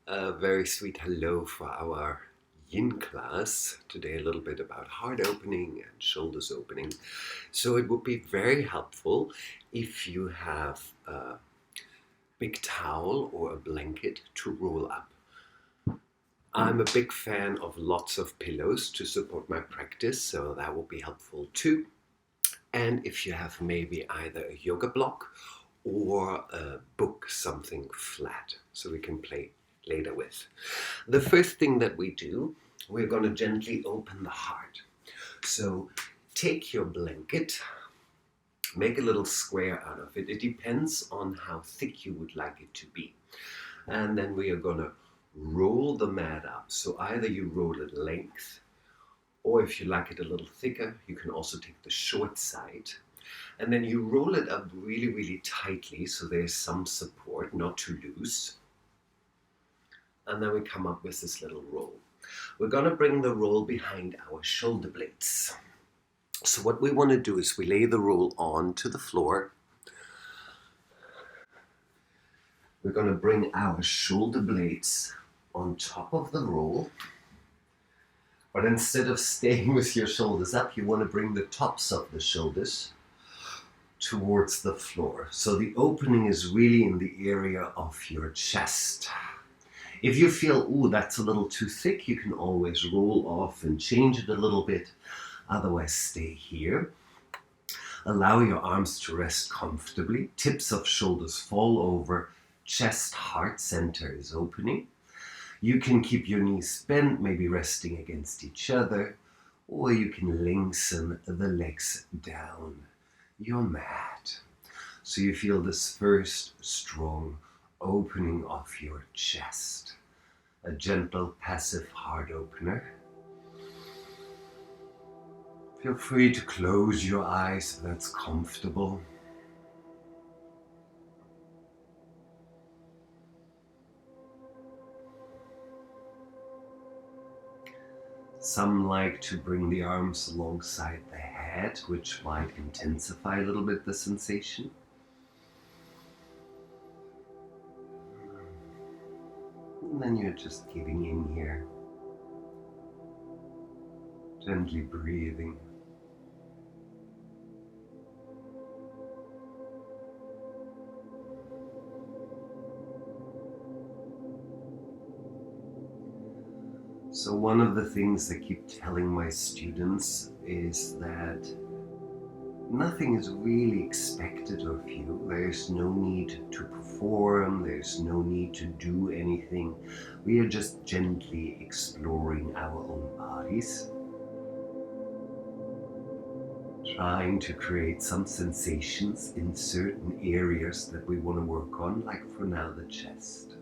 A very sweet hello for our yin class. Today, a little bit about heart opening and shoulders opening. So, it would be very helpful if you have a big towel or a blanket to roll up. I'm a big fan of lots of pillows to support my practice, so that will be helpful too. And if you have maybe either a yoga block or a book, something flat, so we can play later with. The first thing that we do, we're going to gently open the heart. So take your blanket, make a little square out of it. It depends on how thick you would like it to be. And then we are going to roll the mat up. So either you roll it length, or if you like it a little thicker, you can also take the short side. And then you roll it up really, really tightly so there's some support, not too loose. And then we come up with this little roll. We're going to bring the roll behind our shoulder blades. So what we want to do is we lay the roll onto the floor. We're going to bring our shoulder blades on top of the roll. But instead of staying with your shoulders up, you want to bring the tops of the shoulders towards the floor. So the opening is really in the area of your chest. If you feel, ooh, that's a little too thick, you can always roll off and change it a little bit. Otherwise, stay here. Allow your arms to rest comfortably. Tips of shoulders fall over. Chest, heart center is opening. You can keep your knees bent, maybe resting against each other, or you can lengthen the legs down your mat. So you feel this first strong opening of your chest. A gentle passive heart opener. Feel free to close your eyes if that's comfortable. Some like to bring the arms alongside the head, which might intensify a little bit the sensation. And then you're just giving in here, gently breathing. So one of the things I keep telling my students is that nothing is really expected of you. There's no need to perform, there's no need to do anything. We are just gently exploring our own bodies, trying to create some sensations in certain areas that we want to work on, like for now the chest.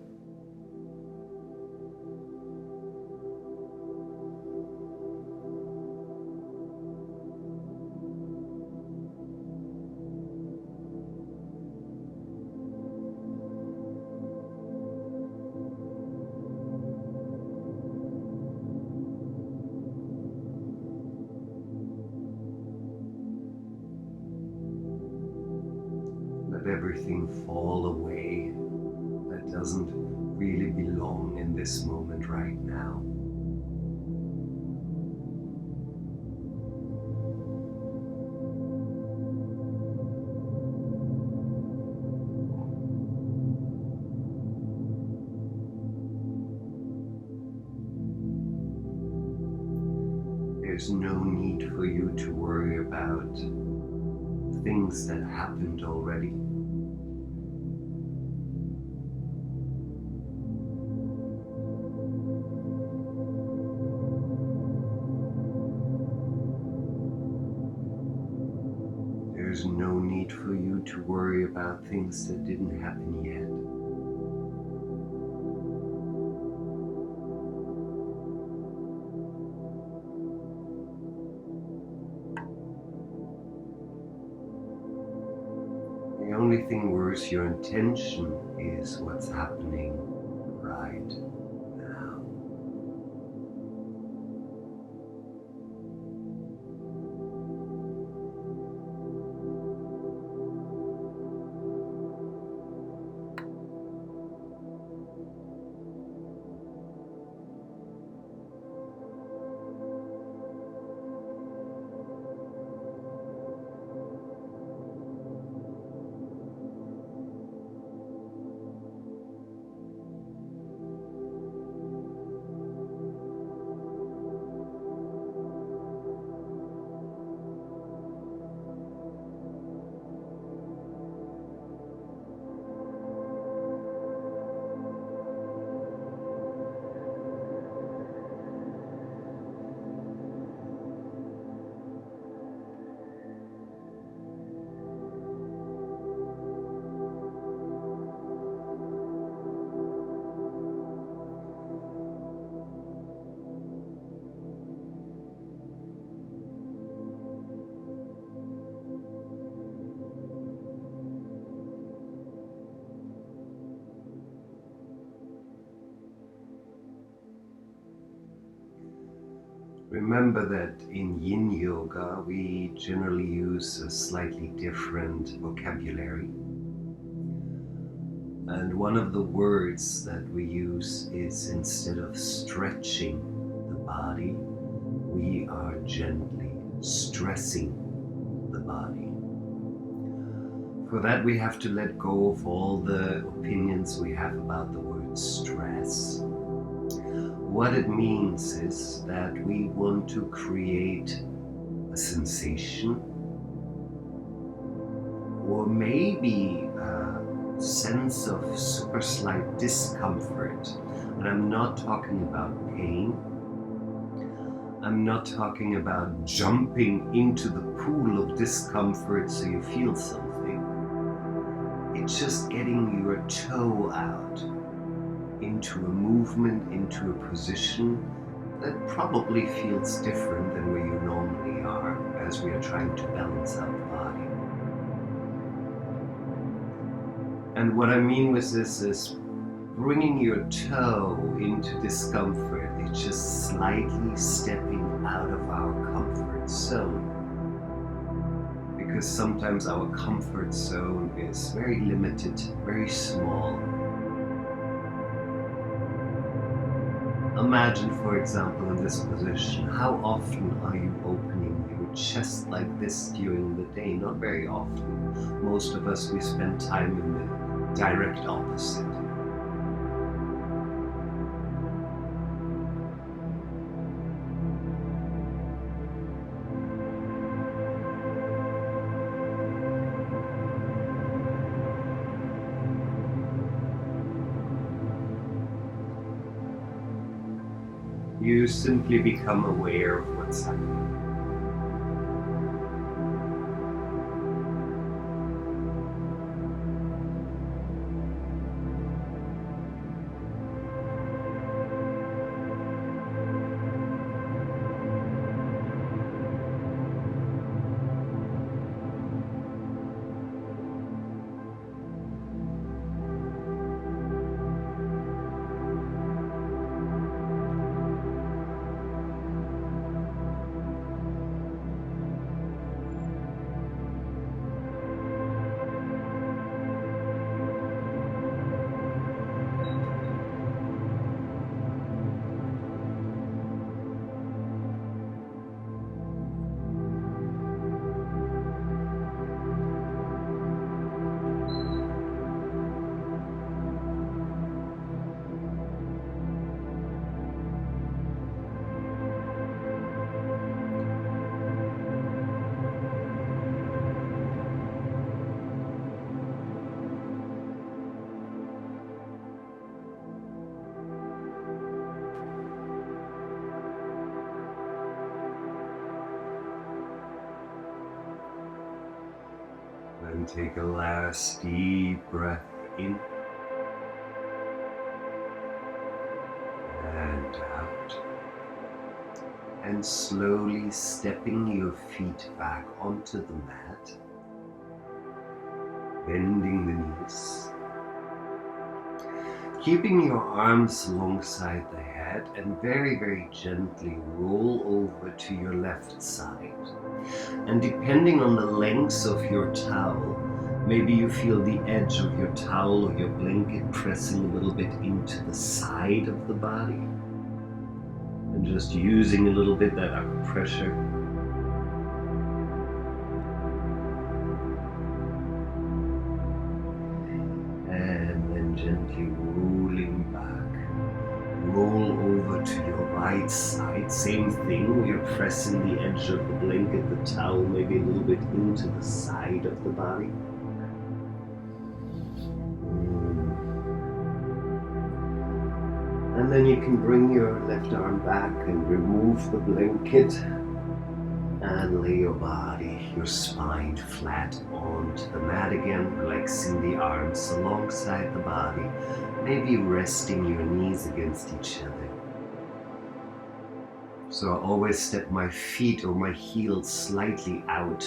Let everything fall away that doesn't really belong in this moment right now. There's no need for you to worry about things that happened already. There's no need for you to worry about things that didn't happen yet. The only thing worse, your intention is what's happening right now. Remember that in Yin Yoga, we generally use a slightly different vocabulary. And one of the words that we use is, instead of stretching the body, we are gently stressing the body. For that, we have to let go of all the opinions we have about the word stress. What it means is that we want to create a sensation, or maybe a sense of super slight discomfort. And I'm not talking about pain. I'm not talking about jumping into the pool of discomfort so you feel something. It's just getting your toe out into a movement, into a position that probably feels different than where you normally are as we are trying to balance out the body. And what I mean with this is bringing your toe into discomfort. It's just slightly stepping out of our comfort zone. Because sometimes our comfort zone is very limited, very small. Imagine, for example, in this position, how often are you opening your chest like this during the day? Not very often. Most of us, we spend time in the direct opposite. You simply become aware of what's happening. And take a last deep breath in and out. And slowly stepping your feet back onto the mat, bending the knees, keeping your arms alongside the head, and very, very gently roll over to your left side. And depending on the length of your towel, maybe you feel the edge of your towel or your blanket pressing a little bit into the side of the body. And just using a little bit that upper pressure. And then gently rolling back. Roll over to your right side. Same thing, you're pressing the edge of the blanket, the towel, maybe a little bit into the side of the body. And then you can bring your left arm back and remove the blanket and lay your body, your spine flat onto the mat again, relaxing the arms alongside the body, maybe resting your knees against each other. So I always step my feet or my heels slightly out,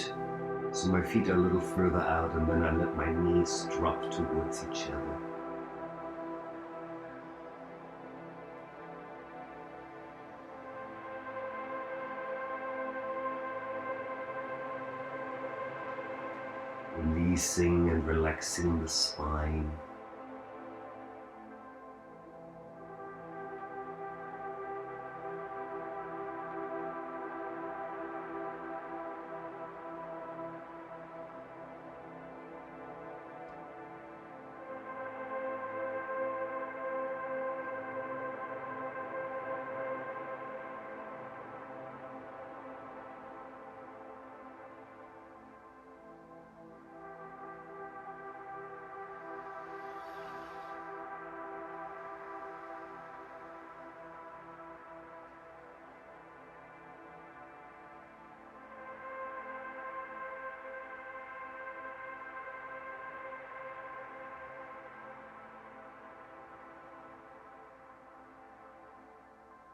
so my feet are a little further out, and then I let my knees drop towards each other. releasing and relaxing the spine.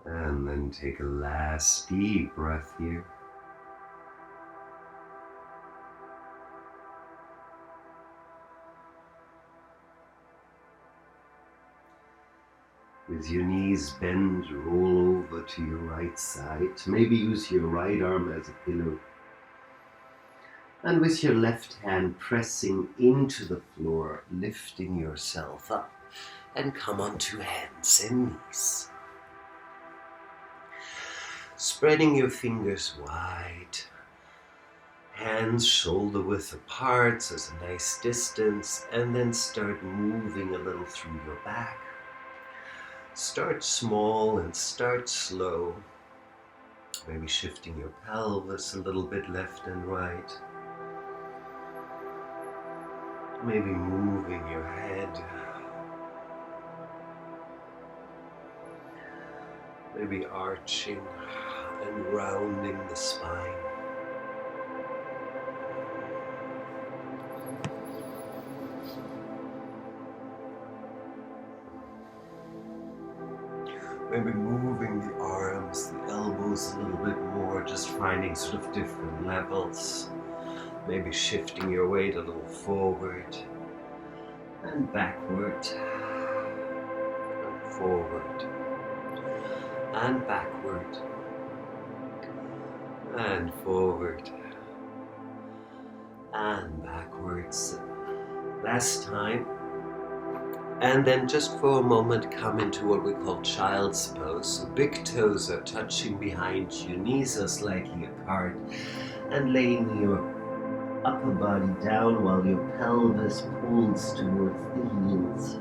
And then take a last deep breath here. With your knees bent, roll over to your right side. Maybe use your right arm as a pillow. And with your left hand pressing into the floor, lifting yourself up and come onto hands and knees. Spreading your fingers wide, hands shoulder width apart, so it's a nice distance, and then start moving a little through your back. Start small and start slow, maybe shifting your pelvis a little bit left and right, maybe moving your head, maybe arching and rounding the spine. Maybe moving the arms, the elbows a little bit more, just finding sort of different levels. Maybe shifting your weight a little forward and backward, and forward and backward and forward and backwards. Last time. And then just for a moment come into what we call child's pose. So big toes are touching behind you, knees are slightly apart, and laying your upper body down while your pelvis pulls towards the heels.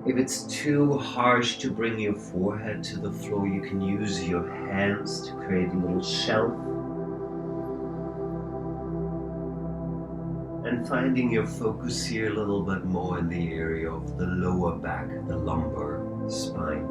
If it's too harsh to bring your forehead to the floor, you can use your hands to create a little shelf. And finding your focus here a little bit more in the area of the lower back, the lumbar spine.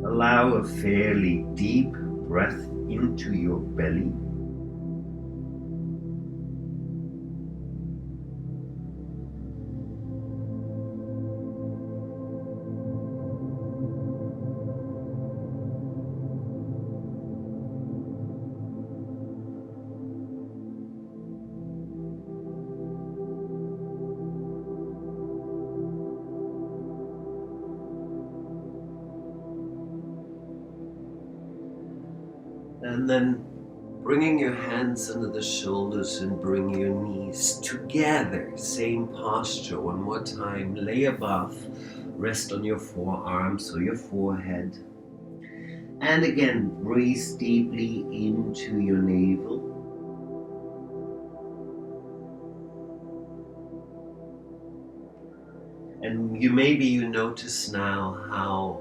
Allow a fairly deep breath into your belly. And then bringing your hands under the shoulders and bring your knees together. Same posture. One more time. Lay above. Rest on your forearms or your forehead. And again, breathe deeply into your navel. And you notice now how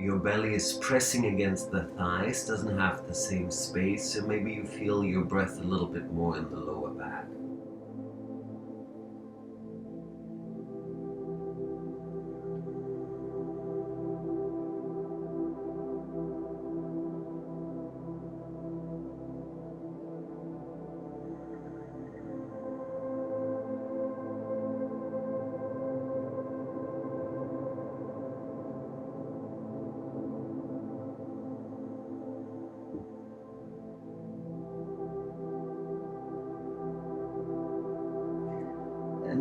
your belly is pressing against the thighs, doesn't have the same space, so maybe you feel your breath a little bit more in the lower back.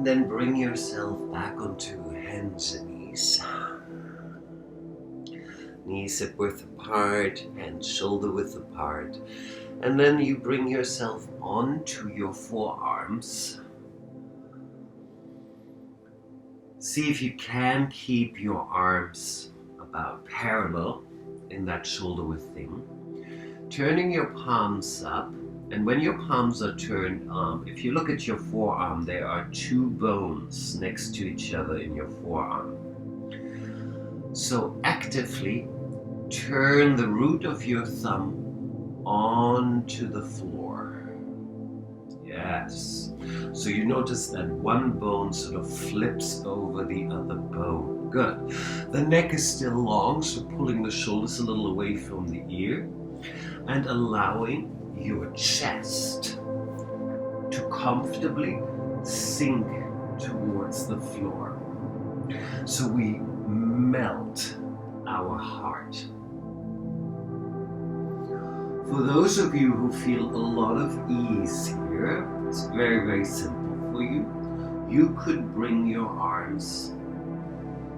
then bring yourself back onto hands and knees. Knees hip width apart, hands shoulder width apart. And then you bring yourself onto your forearms. See if you can keep your arms about parallel in that shoulder width thing. Turning your palms up, and when your palms are turned up, if you look at your forearm, there are two bones next to each other in your forearm. So actively turn the root of your thumb onto the floor. Yes. So you notice that one bone sort of flips over the other bone. Good. The neck is still long, so pulling the shoulders a little away from the ear and allowing your chest to comfortably sink towards the floor. So we melt our heart. For those of you who feel a lot of ease here, it's very, very simple for you. You could bring your arms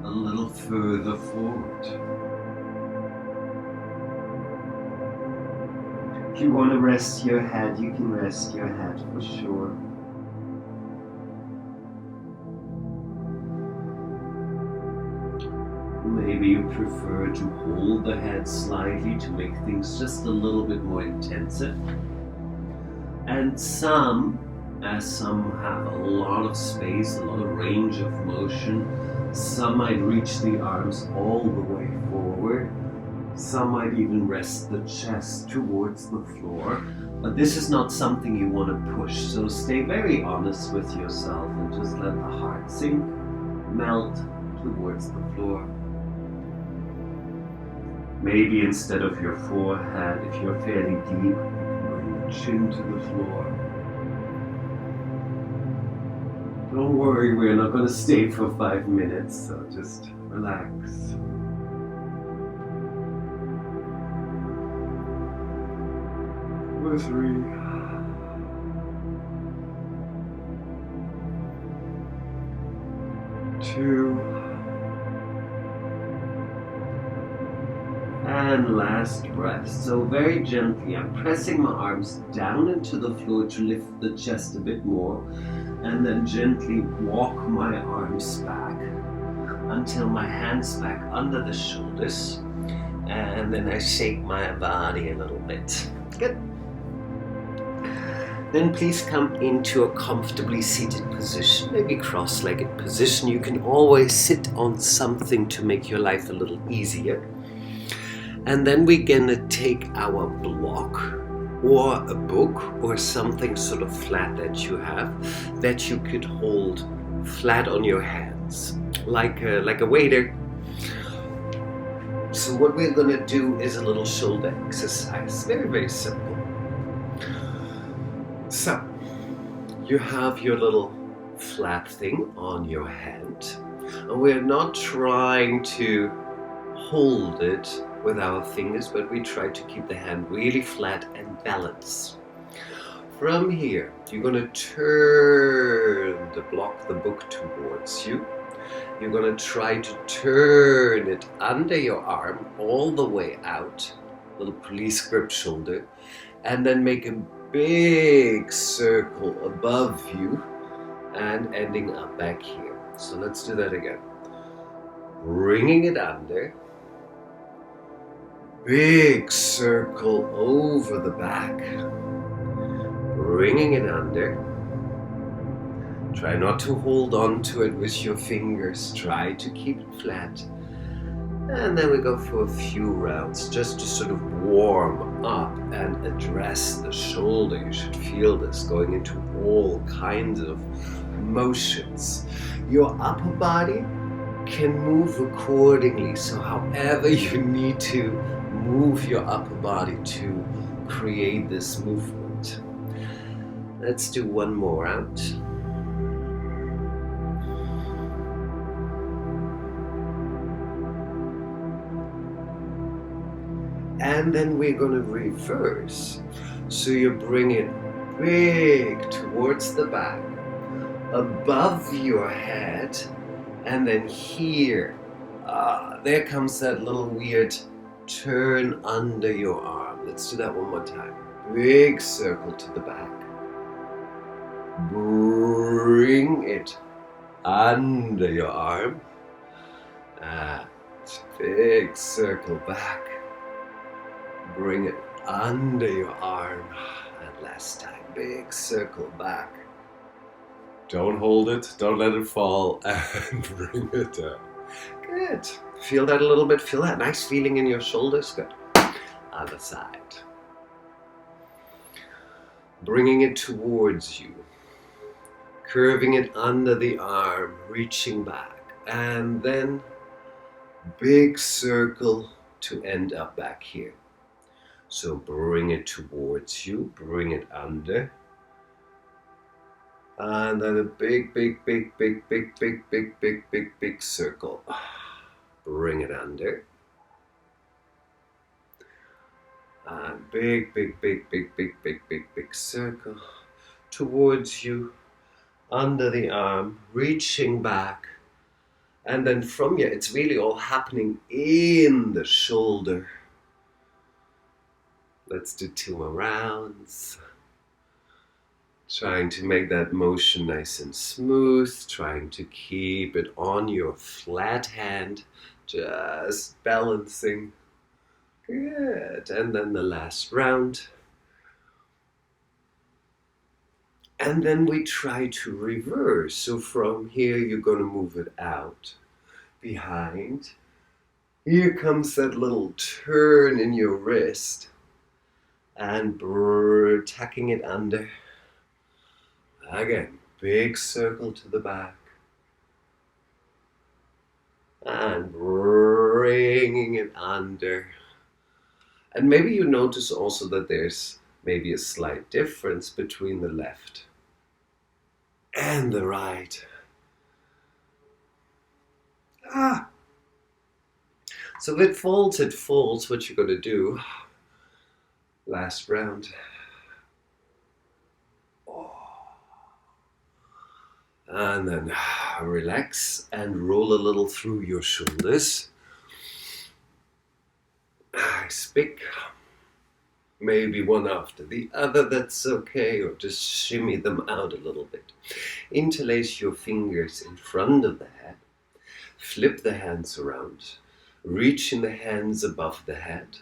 a little further forward. If you want to rest your head, you can rest your head for sure. Maybe you prefer to hold the head slightly to make things just a little bit more intensive. And some have a lot of space, a lot of range of motion. Some might reach the arms all the way forward. Some might even rest the chest towards the floor. But this is not something you want to push. So stay very honest with yourself and just let the heart sink, melt towards the floor. Maybe instead of your forehead, if you're fairly deep, you can bring the chin to the floor. Don't worry, we're not going to stay for 5 minutes, so just relax. For 3. 2. And last breath. So very gently, I'm pressing my arms down into the floor to lift the chest a bit more, and then gently walk my arms back until my hands back under the shoulders, and then I shake my body a little bit. Good. Then please come into a comfortably seated position, maybe cross-legged position. You can always sit on something to make your life a little easier. And then we're gonna take our block or a book or something sort of flat that you have that you could hold flat on your hands, like a waiter. So what we're gonna do is a little shoulder exercise, very, very simple. So you have your little flat thing on your hand, and we're not trying to hold it with our fingers, but we try to keep the hand really flat and balanced. From here, you're going to turn the book towards you. You're going to try to turn it under your arm all the way out, little police grip shoulder, and then make a big circle above you and ending up back here. So let's do that again. Bringing it under, big circle over the back, bringing it under. Try not to hold on to it with your fingers, try to keep it flat. And then we go for a few rounds just to sort of warm up and address the shoulder. You should feel this going into all kinds of motions. Your upper body can move accordingly, so however you need to move your upper body to create this movement. Let's do one more round. And then we're going to reverse. So you bring it big towards the back, above your head, and then here. There comes that little weird turn under your arm. Let's do that one more time. Big circle to the back. Bring it under your arm. Big circle back. Bring it under your arm. And last time, big circle back. Don't hold it, don't let it fall, and bring it down. Good. Feel that a little bit. Feel that nice feeling in your shoulders. Good. Other side. Bringing it towards you. Curving it under the arm, reaching back. And then big circle to end up back here. So bring it towards you, bring it under. And then a big circle. Bring it under. And big circle towards you, under the arm, reaching back. And then from here, it's really all happening in the shoulder. Let's do 2 more rounds. Trying to make that motion nice and smooth, trying to keep it on your flat hand, just balancing. Good. And then the last round. And then we try to reverse. So from here, you're going to move it out, behind. Here comes that little turn in your wrist. And tucking it under. Again, big circle to the back. And bringing it under. And maybe you notice also that there's maybe a slight difference between the left and the right. So if it falls, it falls. What you're going to do, last round. And then relax and roll a little through your shoulders. Nice, big. Maybe one after the other, that's okay. Or just shimmy them out a little bit. Interlace your fingers in front of the head. Flip the hands around. Reaching the hands above the head.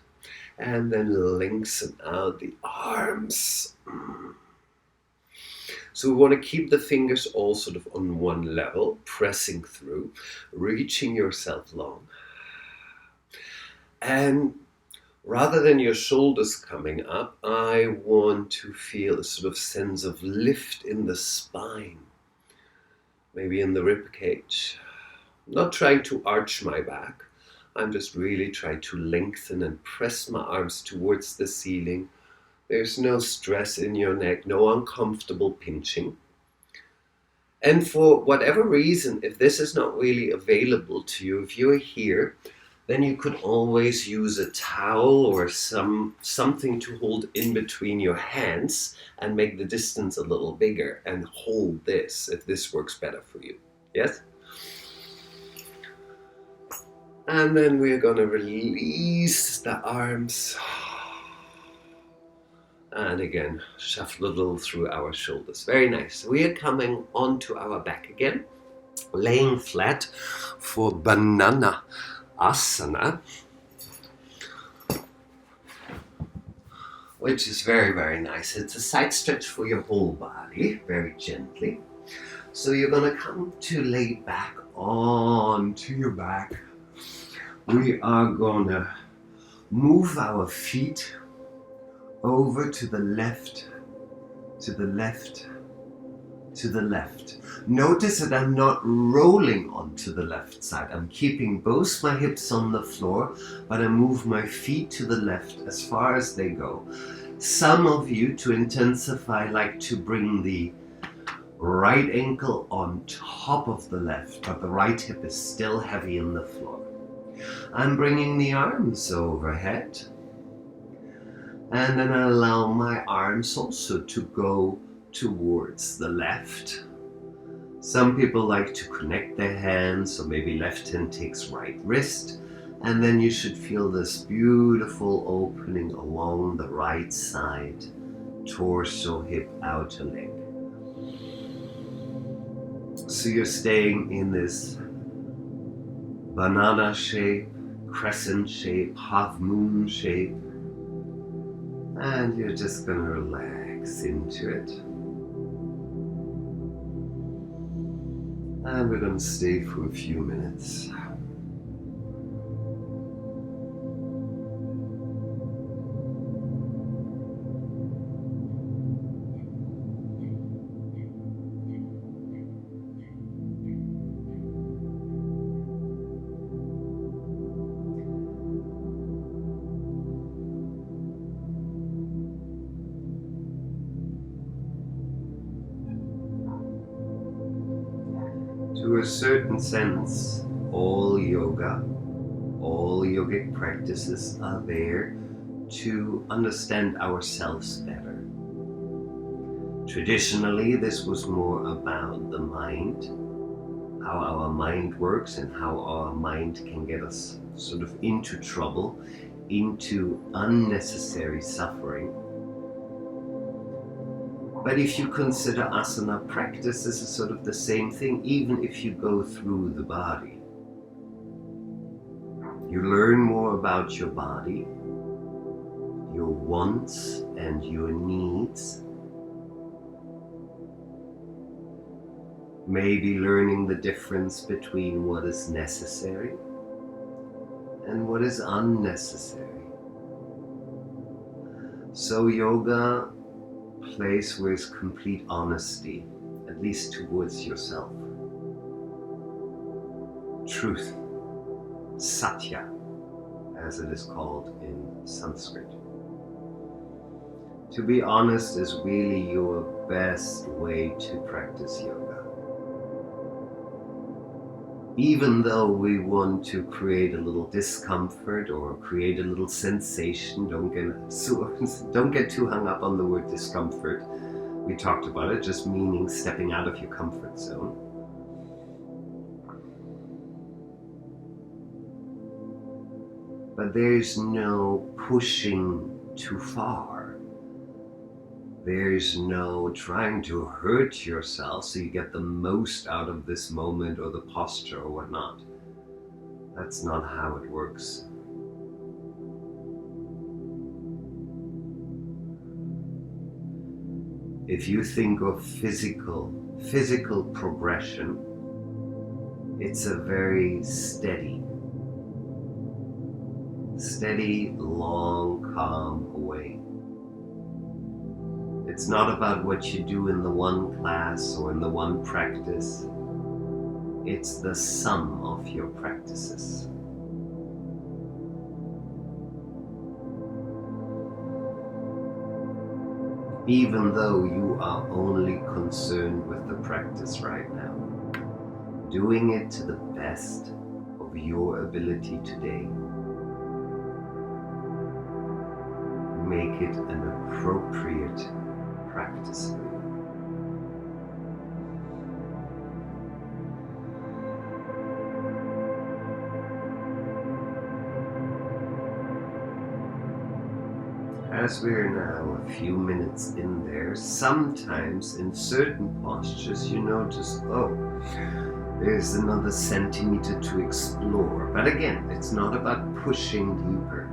And then lengthen out the arms. So we want to keep the fingers all sort of on one level, pressing through, reaching yourself long. And rather than your shoulders coming up, I want to feel a sort of sense of lift in the spine, maybe in the rib cage. I'm not trying to arch my back. I'm just really trying to lengthen and press my arms towards the ceiling. There's no stress in your neck, no uncomfortable pinching. And for whatever reason, if this is not really available to you, if you're here, then you could always use a towel or something to hold in between your hands and make the distance a little bigger and hold this if this works better for you. Yes? And then we're going to release the arms. And again, shuffle a little through our shoulders. Very nice. We are coming onto our back again, laying flat for banana asana, which is very, very nice. It's a side stretch for your whole body, very gently. So you're going to come to lay back onto your back. We are going to move our feet over to the left, to the left, to the left. Notice that I'm not rolling onto the left side. I'm keeping both my hips on the floor, but I move my feet to the left as far as they go. Some of you, to intensify, like to bring the right ankle on top of the left, but the right hip is still heavy in the floor. I'm bringing the arms overhead. And then I allow my arms also to go towards the left. Some people like to connect their hands, so maybe left hand takes right wrist, and then you should feel this beautiful opening along the right side, torso, hip, outer leg. So you're staying in this banana shape, crescent shape, half moon shape, and you're just going to relax into it. And we're going to stay for a few minutes. To a certain sense, all yoga, all yogic practices are there to understand ourselves better. Traditionally, this was more about the mind, how our mind works and how our mind can get us sort of into trouble, into unnecessary suffering. But if you consider asana practice, this is sort of the same thing, even if you go through the body. You learn more about your body, your wants and your needs. Maybe learning the difference between what is necessary and what is unnecessary. So yoga place with complete honesty, at least towards yourself. Truth, satya, as it is called in Sanskrit. To be honest is really your best way to practice yoga. Even though we want to create a little discomfort or create a little sensation, don't get too hung up on the word discomfort. We talked about it, just meaning stepping out of your comfort zone. But there's no pushing too far. There's no trying to hurt yourself so you get the most out of this moment or the posture or whatnot. That's not how it works. If you think of physical progression, it's a very steady, long, calm way. It's not about what you do in the one class or in the one practice. It's the sum of your practices. Even though you are only concerned with the practice right now, doing it to the best of your ability today. Make it an appropriate practice for you. As we're now a few minutes in there, sometimes in certain postures you notice, oh, there's another centimeter to explore. But again, it's not about pushing deeper.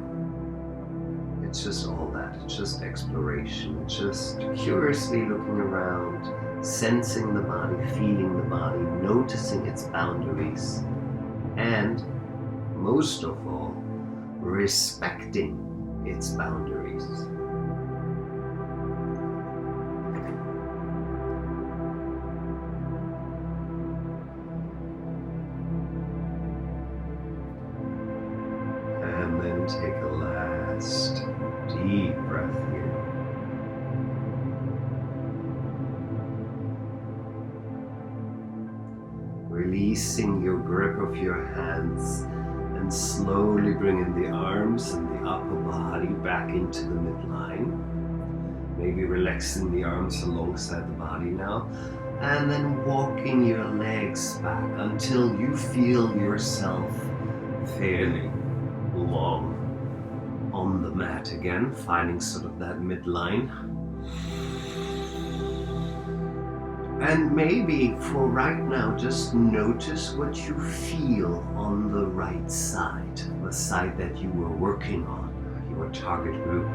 It's just all that. It's just exploration. Just curiously looking around, sensing the body, feeling the body, noticing its boundaries, and most of all, respecting its boundaries. And then take a last deep breath here. Releasing your grip of your hands and slowly bringing the arms and the upper body back into the midline. Maybe relaxing the arms alongside the body now. And then walking your legs back until you feel yourself fairly long on the mat again, finding sort of that midline. And maybe for right now, just notice what you feel on the right side, the side that you were working on, your target group.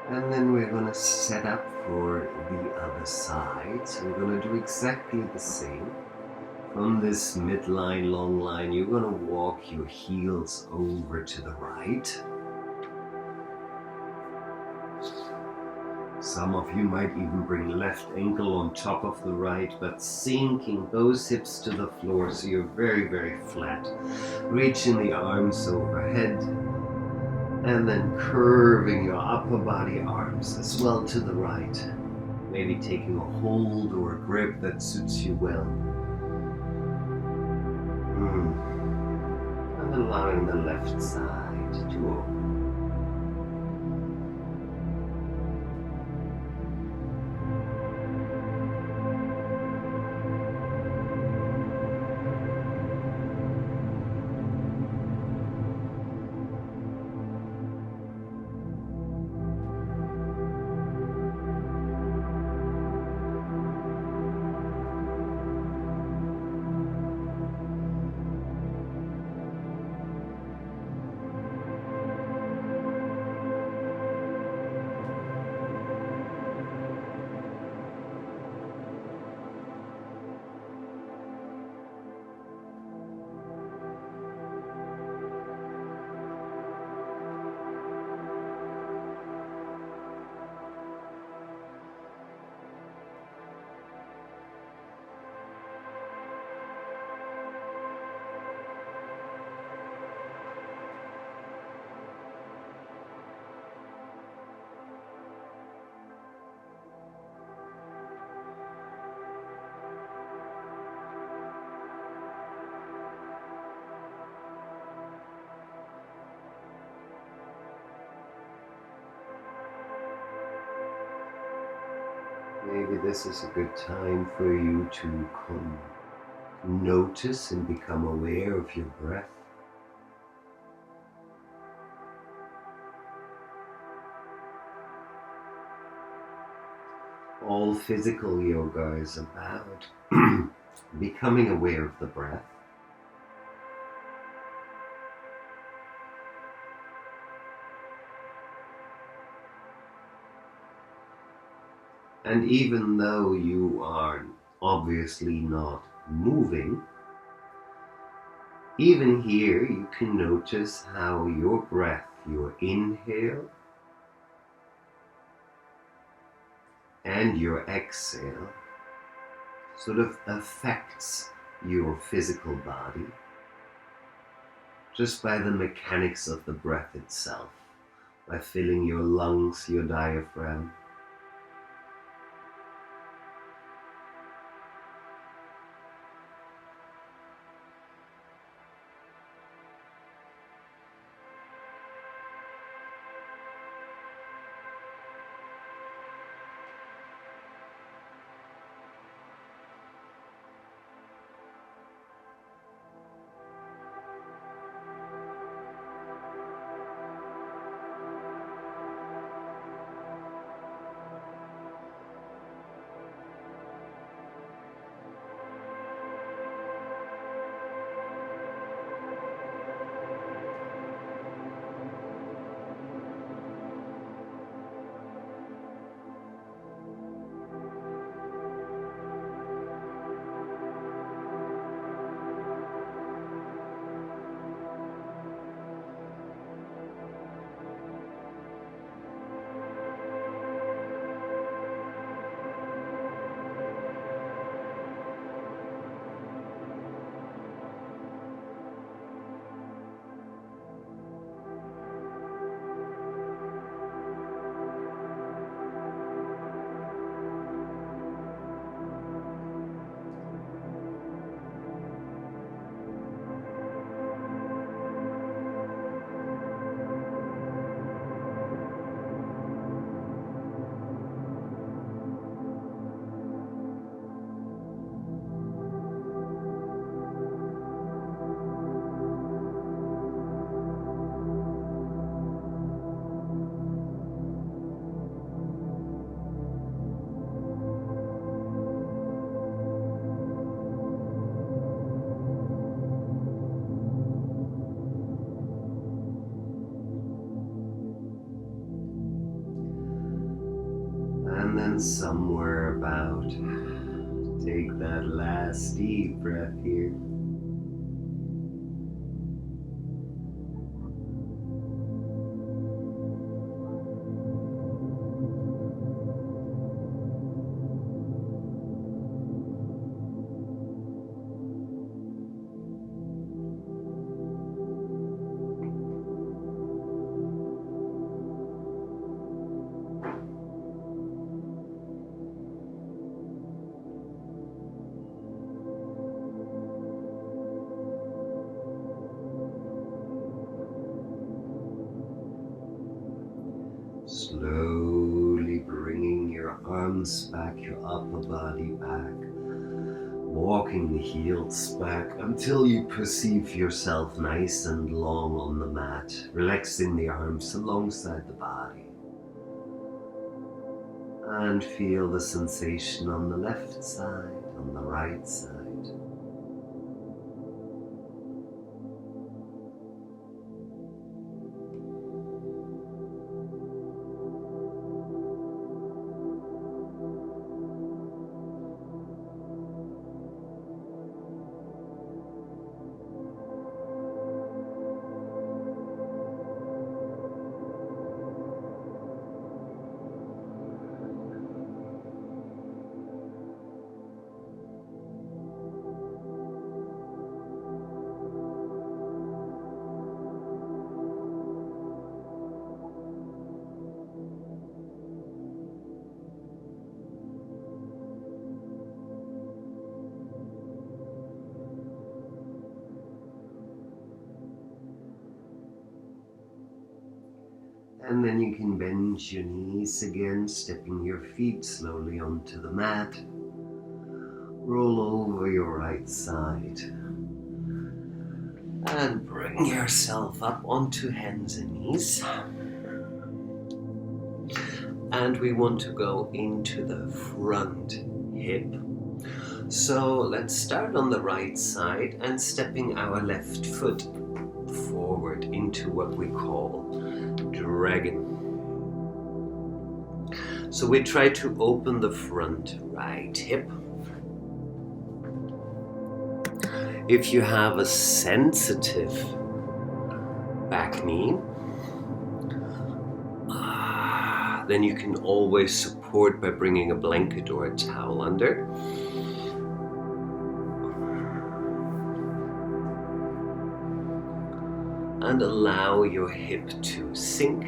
And then we're going to set up for the other side. So we're going to do exactly the same. From this midline, long line, you're going to walk your heels over to the right. Some of you might even bring left ankle on top of the right, but sinking those hips to the floor so you're very, very flat. Reaching the arms overhead. And then curving your upper body arms as well to the right. Maybe taking a hold or a grip that suits you well. And allowing the left side to open. Maybe this is a good time for you to notice and become aware of your breath. All physical yoga is about becoming aware of the breath. And even though you are obviously not moving, even here you can notice how your breath, your inhale and your exhale sort of affects your physical body just by the mechanics of the breath itself, by filling your lungs, your diaphragm. and somewhere about. Take that last deep breath here. Slowly bringing your arms back, your upper body back, walking the heels back until you perceive yourself nice and long on the mat, relaxing the arms alongside the body. And feel the sensation on the left side, on the right side. And then you can bend your knees again, stepping your feet slowly onto the mat. Roll over your right side. And bring yourself up onto hands and knees. And we want to go into the front hip. So let's start on the right side and stepping our left foot forward into what we call dragon. So we try to open the front right hip. If you have a sensitive back knee, then you can always support by bringing a blanket or a towel under. And allow your hip to sink.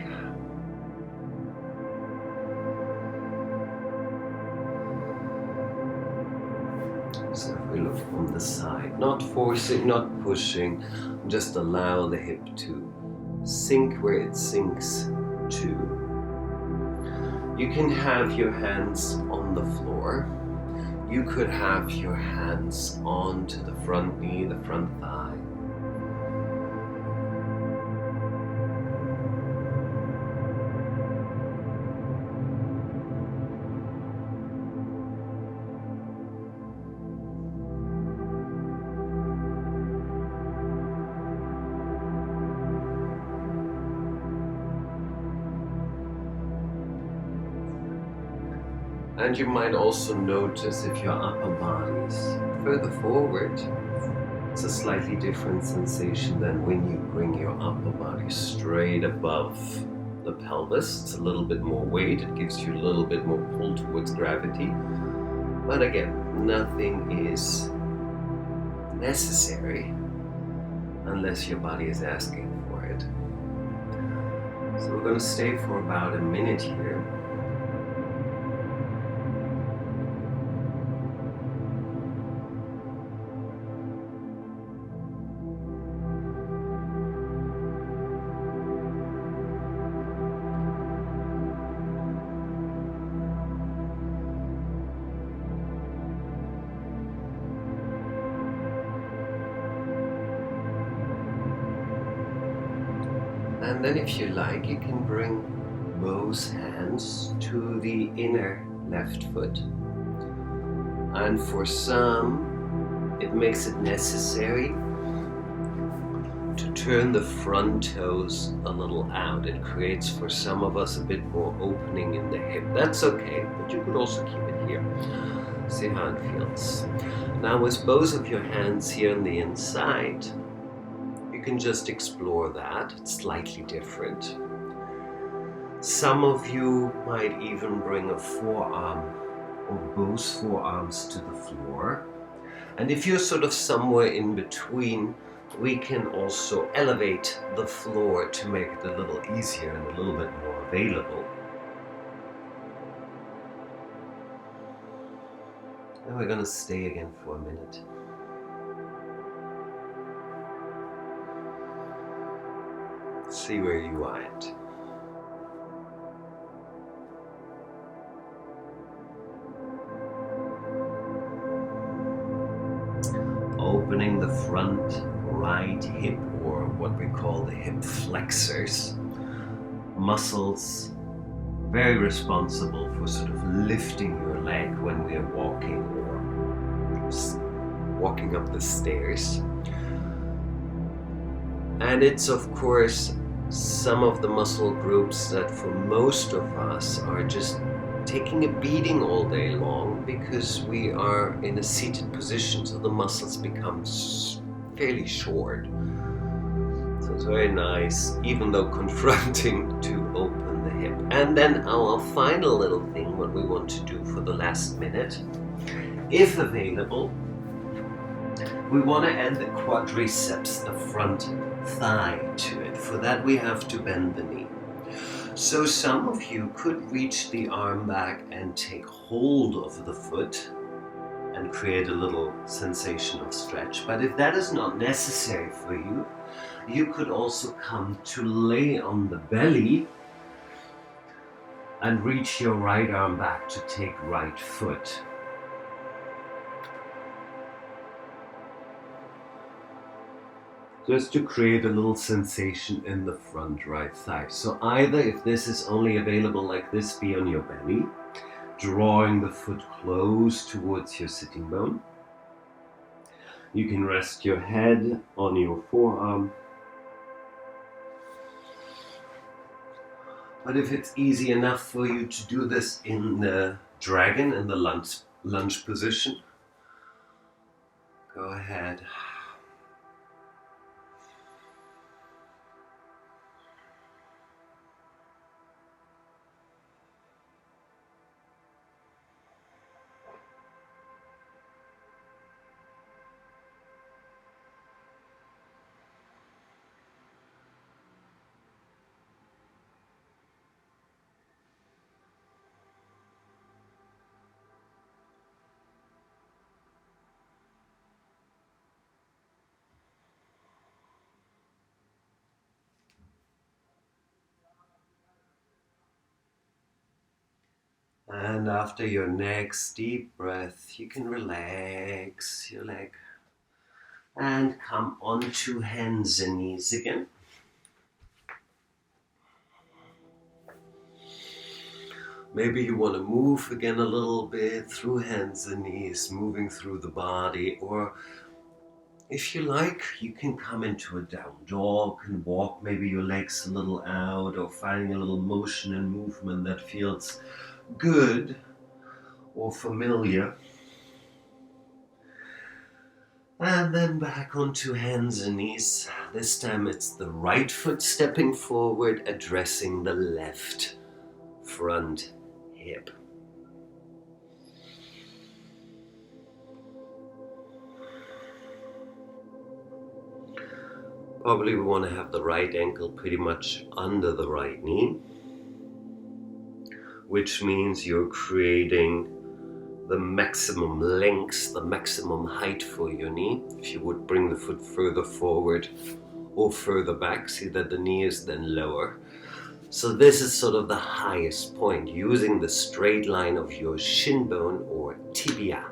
So if we look from the side, not forcing, not pushing, just allow the hip to sink where it sinks to. You can have your hands on the floor. You could have your hands onto the front knee, the front thigh. And you might also notice if your upper body is further forward, it's a slightly different sensation than when you bring your upper body straight above the pelvis. It's a little bit more weight, it gives you a little bit more pull towards gravity. But again, nothing is necessary unless your body is asking for it. So we're going to stay for about a minute here. And then if you like, you can bring both hands to the inner left foot. And for some, it makes it necessary to turn the front toes a little out. It creates for some of us a bit more opening in the hip. That's okay, but you could also keep it here. See how it feels. Now with both of your hands here on the inside, you can just explore that. It's slightly different. Some of you might even bring a forearm or both forearms to the floor. And if you're sort of somewhere in between, we can also elevate the floor to make it a little easier and a little bit more available. And we're going to stay again for a minute. See where you are at. Opening the front right hip, or what we call the hip flexors. Muscles very responsible for sort of lifting your leg when we're walking or walking up the stairs. And it's of course some of the muscle groups that for most of us are just taking a beating all day long because we are in a seated position, so the muscles become fairly short. So it's very nice, even though confronting, to open the hip. And then our final little thing, what we want to do for the last minute, if available, we want to add the quadriceps, the front thigh, to it. For that we have to bend the knee. So some of you could reach the arm back and take hold of the foot and create a little sensation of stretch. But if that is not necessary for you, you could also come to lay on the belly and reach your right arm back to take right foot. Just to create a little sensation in the front right thigh. So either, if this is only available like this, be on your belly, drawing the foot close towards your sitting bone. You can rest your head on your forearm. But if it's easy enough for you to do this in the dragon, in the lunge position, go ahead. And after your next deep breath, you can relax your leg and come onto hands and knees again. Maybe you want to move again a little bit through hands and knees, moving through the body, or if you like, you can come into a down dog and walk maybe your legs a little out, or finding a little motion and movement that feels good or familiar. And then back onto hands and knees. This time it's the right foot stepping forward, addressing the left front hip. Probably we want to have the right ankle pretty much under the right knee, which means you're creating the maximum length, the maximum height for your knee. If you would bring the foot further forward or further back, see that the knee is then lower. So this is sort of the highest point, using the straight line of your shin bone or tibia.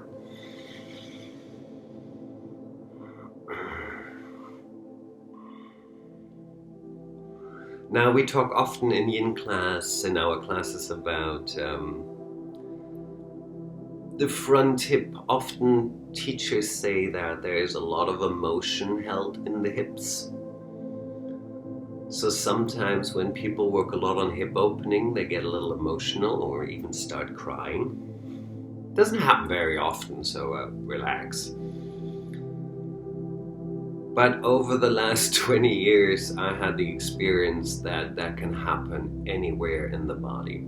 Now we talk often in yin class, in our classes, about the front hip. Often teachers say that there is a lot of emotion held in the hips. So sometimes when people work a lot on hip opening, they get a little emotional or even start crying. Doesn't happen very often, so relax. But over the last 20 years, I had the experience that that can happen anywhere in the body.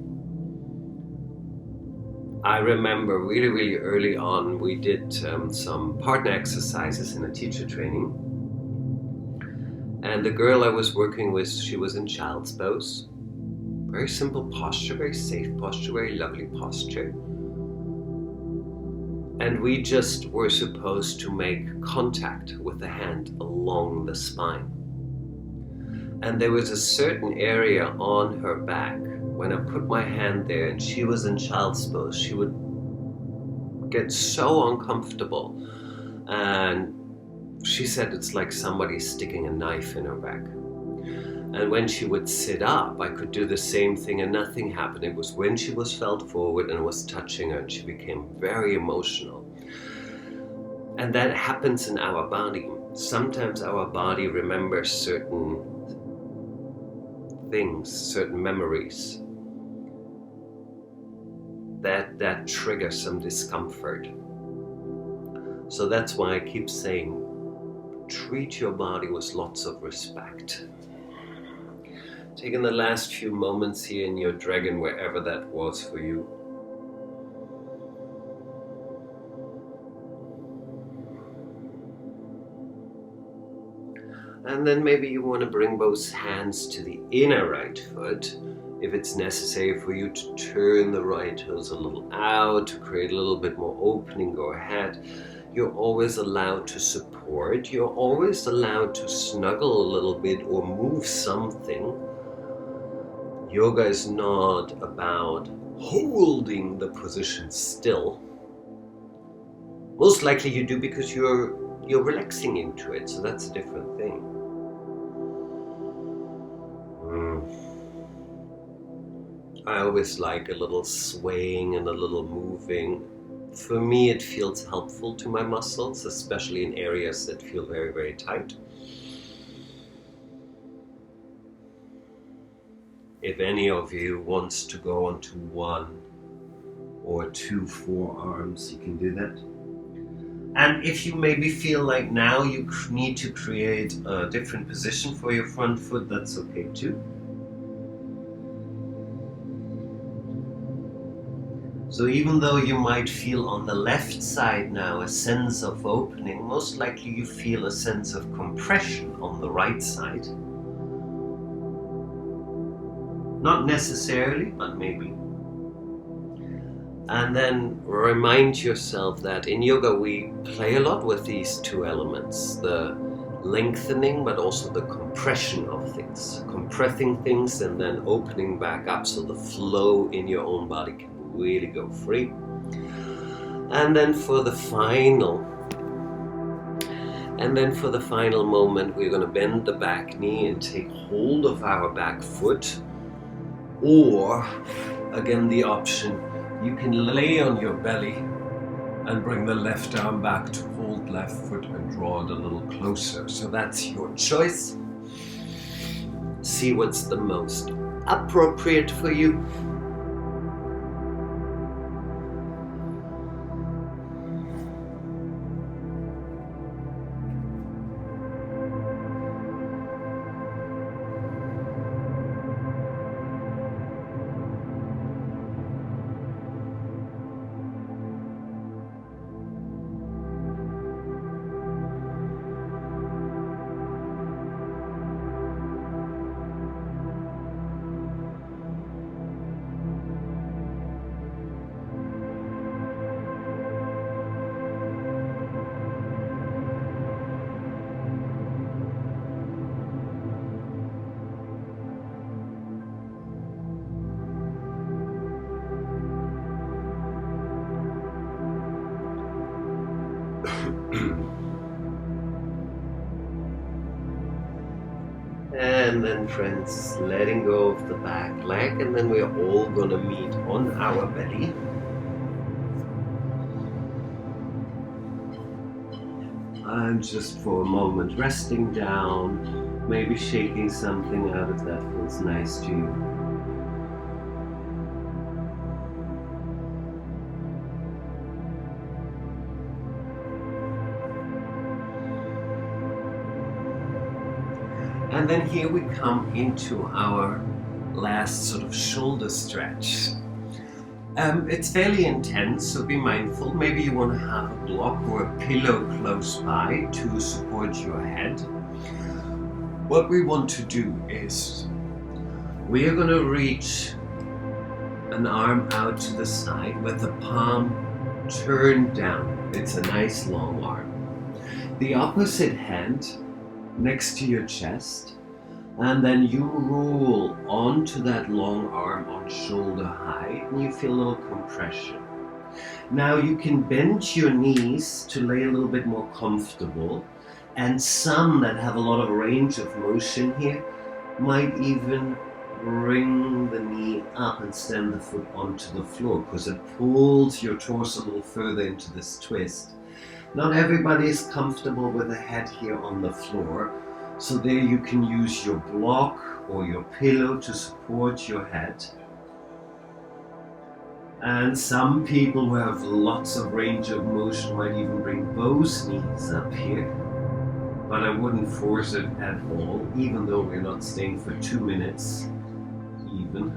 I remember really early on, we did some partner exercises in a teacher training. And the girl I was working with, she was in child's pose. Very simple posture, very safe posture, very lovely posture. And we just were supposed to make contact with the hand along the spine. And there was a certain area on her back. When I put my hand there and she was in child's pose, she would get so uncomfortable. And she said it's like somebody sticking a knife in her back. And when she would sit up, I could do the same thing and nothing happened. It was when she was felt forward and was touching her and she became very emotional. And that happens in our body. Sometimes our body remembers certain things, certain memories that trigger some discomfort. So that's why I keep saying, treat your body with lots of respect. Taking the last few moments here in your dragon, wherever that was for you. And then maybe you want to bring both hands to the inner right foot. If it's necessary for you to turn the right toes a little out, to create a little bit more opening, go ahead. You're always allowed to support. You're always allowed to snuggle a little bit or move something. Yoga is not about holding the position still. Most likely you do because you're relaxing into it, so that's a different thing. I always like a little swaying and a little moving. For me, it feels helpful to my muscles, especially in areas that feel very tight. If any of you wants to go onto one or two forearms, you can do that. And if you maybe feel like now you need to create a different position for your front foot, that's okay too. So even though you might feel on the left side now a sense of opening, most likely you feel a sense of compression on the right side. Not necessarily, but maybe. And then remind yourself that in yoga we play a lot with these two elements, the lengthening but also the compression of things. Compressing things and then opening back up so the flow in your own body can really go free. And then for the final moment, we're going to bend the back knee and take hold of our back foot. Or, again, the option, you can lay on your belly and bring the left arm back to hold left foot and draw it a little closer. So that's your choice. See what's the most appropriate for you. And then friends, letting go of the back leg, and then we're all gonna meet on our belly. I'm just for a moment resting down, Maybe shaking something out if that feels nice to you. And then here we come into our last sort of shoulder stretch. It's fairly intense, so be mindful. Maybe you want to have a block or a pillow close by to support your head. What we want to do is we are going to reach an arm out to the side with the palm turned down. It's a nice long arm. The opposite hand next to your chest, and then you roll onto that long arm on shoulder height, and you feel a little compression. Now you can bend your knees to lay a little bit more comfortable, and some that have a lot of range of motion here might even bring the knee up and stand the foot onto the floor, because it pulls your torso a little further into this twist. Not everybody is comfortable with the head here on the floor, so there you can use your block or your pillow to support your head. And some people who have lots of range of motion might even bring both knees up here, but I wouldn't force it at all, even though we're not staying for 2 minutes even.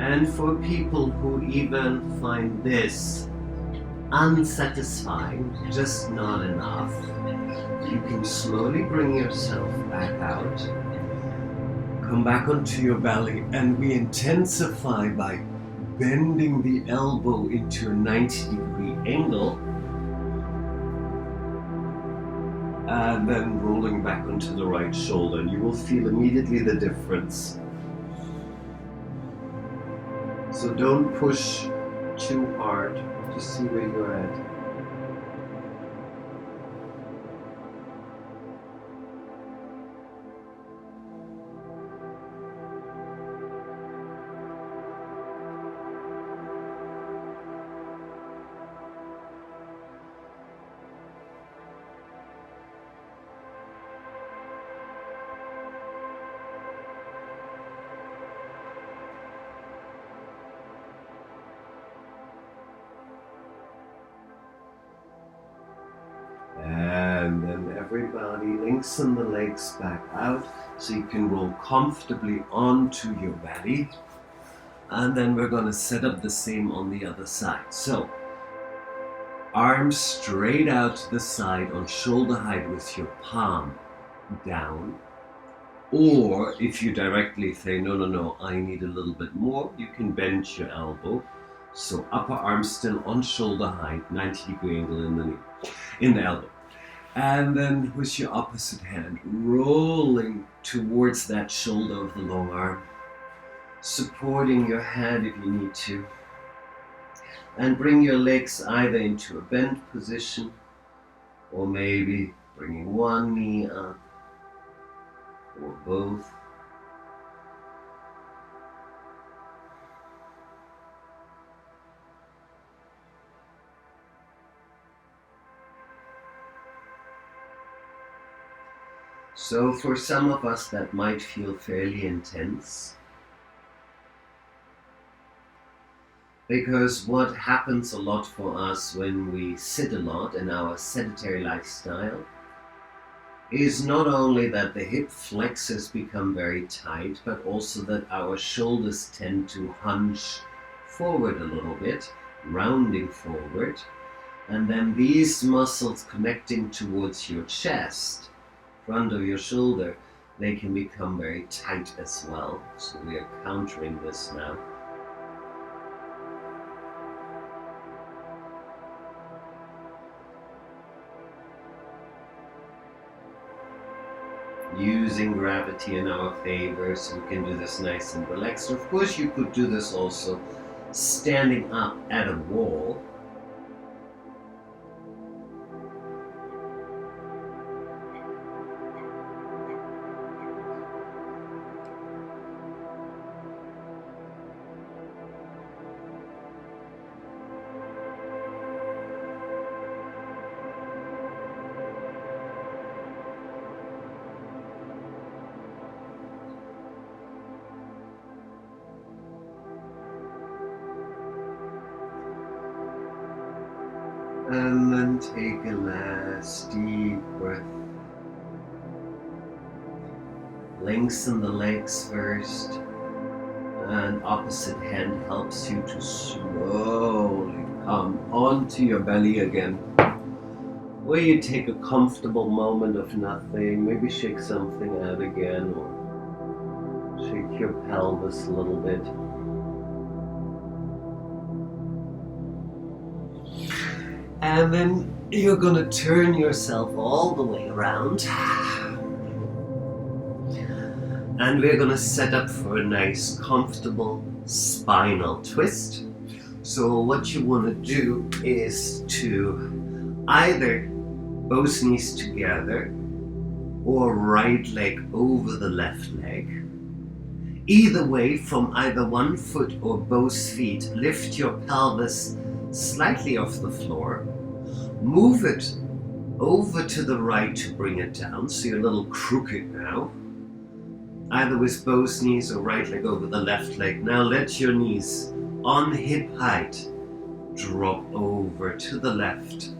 And for people who even find this unsatisfying, just not enough, you can slowly bring yourself back out, come back onto your belly, and we intensify by bending the elbow into a 90-degree angle, and then rolling back onto the right shoulder, and you will feel immediately the difference. So don't push too hard, just see where you're at. And then everybody lengthen the legs back out so you can roll comfortably onto your belly. And then we're going to set up the same on the other side. So, arms straight out to the side on shoulder height with your palm down. Or if you directly say, no, I need a little bit more, you can bend your elbow. So upper arm still on shoulder height, 90-degree angle in the elbow. And then with your opposite hand, rolling towards that shoulder of the long arm, supporting your head if you need to. And bring your legs either into a bent position, or maybe bringing one knee up, or both. So for some of us that might feel fairly intense, because what happens a lot for us when we sit a lot in our sedentary lifestyle is not only that the hip flexors become very tight, but also that our shoulders tend to hunch forward a little bit, rounding forward, and then these muscles connecting towards your chest, front of your shoulder, they can become very tight as well. So we are countering this now. Using gravity in our favor, so we can do this nice and relaxed. Of course, you could do this also standing up at a wall. And then take a last deep breath. Lengthen the legs first, and opposite hand helps you to slowly come onto your belly again, where you take a comfortable moment of nothing, maybe shake something out again, or shake your pelvis a little bit. And then you're gonna turn yourself all the way around. And we're gonna set up for a nice, comfortable spinal twist. So what you wanna do is to either both knees together or right leg over the left leg. Either way, from either one foot or both feet, lift your pelvis slightly off the floor. Move it over to the right to bring it down, so you're a little crooked now. Either with both knees or right leg over the left leg. Now let your knees on hip height drop over to the left